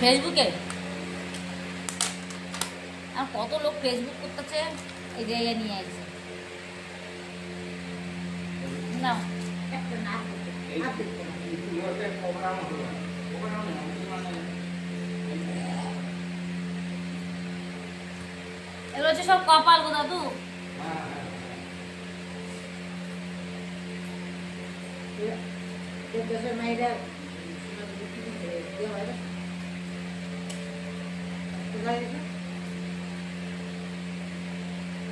ফেসবুকে আর কত লোক ফেসবুক করতেছে, এই যে নিয়ে আসছে না একটা না এগুলো হচ্ছে সব কপাল গো দাদু। দেশের মেয়েরা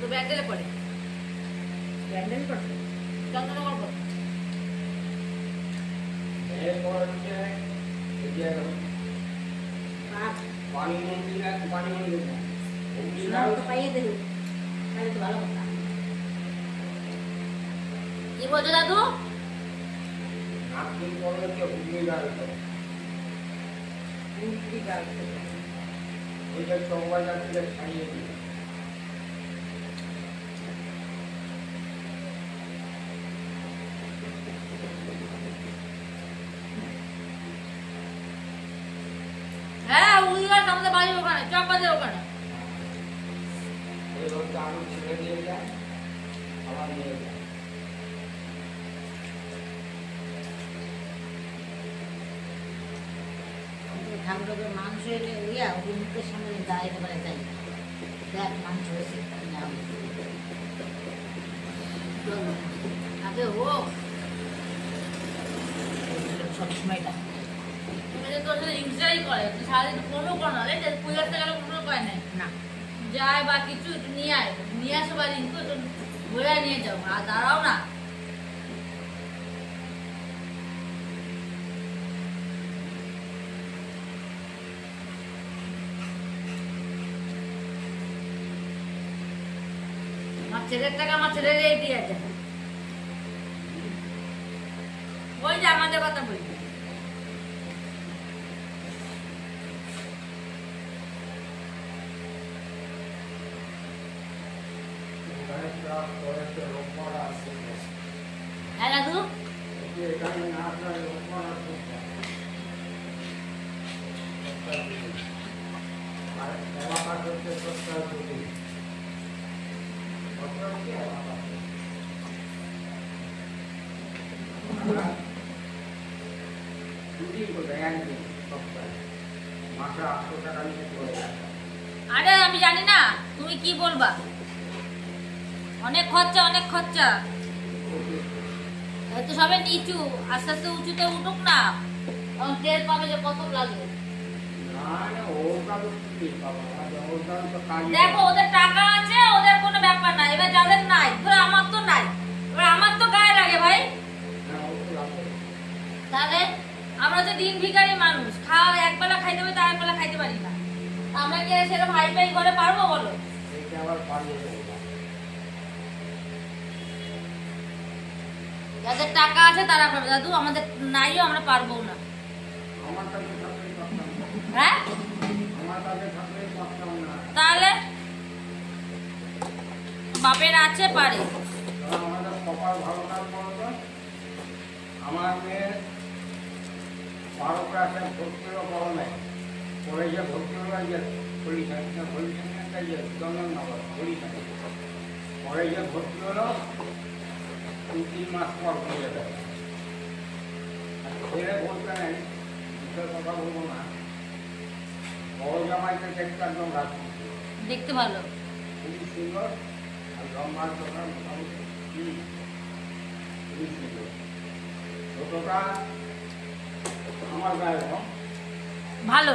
তো ব্যান্ডেলে পড়ে ব্যান্ডেল করছে চন্দননগর পড়ে পাইয়ে দেবে তাহলে তো ভালো কথা। কি বলছো দাদু? হ্যাঁ উইগার আমাদের বাড়ির ওখানে চকবাজার ওখানে। ঠাকুরের মাংস এলে ইয়া ওই মুখের সামনে দাঁড়াইতে পারে তাই দেখ মাংস হয়েছে আগে ও সবসময়টা তুমি যে তোর সাথে ইনজয় করে সারাদিন ফোনও করে না, পুজো আসতে গেলে ফোনও করে নাই না যায় বা কিছু একটু নিয়ে আয়, নিয়ে আসো বা রিঙ্কু একটু ঘুরে নিয়ে যাও আর দাঁড়াও না। আমার ছেলের টাকা আমার ছেলের এই দিয়ে আছে, ওই যে আমাদের কথা বলি। হ্যাঁ দাদু আরে আমি জানি না তুমি কি বলবা, অনেক খরচা অনেক খরচা। তো সবে নিচু আস্তে আস্তে উঁচুতে উঠুক না, তখন টের পাবে যে কত লাগে। দেখো ওদের টাকা আছে, ওদের কোনো ব্যাপার নাই, এবার যাদের নাই ধরো আমার তো নাই, এবার আমার তো গায়ে লাগে ভাই। তাহলে আমরা তো দিন ভিখারি মানুষ, খাওয়া একবেলা খাইতে হবে তার একবেলা খাইতে পারি না, আমরা কি সেরকম হাই ফাই করে পারবো বলো? যাদের টাকা আছে তারা পারবে দাদু, আমাদের নাইও আমরা পারবো না। হ্যাঁ তাহলে বাপের আছে পারে। আমার মেয়ে 12 ক্লাসে ভর্তি হলো করোনায়, কলেজে ভর্তি হলো চন্দননগর কলেজে ভর্তি হলো 2-3 মাস পর হয়ে যাবে। ছেলে বলতে নেই, দুঃখের কথা বলবো না, বড় জামাইকে দেখতে একদম রাখছি, দেখতে ভালো, খুবই সুন্দর আর লম্বার কথা মোটামুটি খুবই সুন্দর। ছোটটা আমার গায়ে ভালো।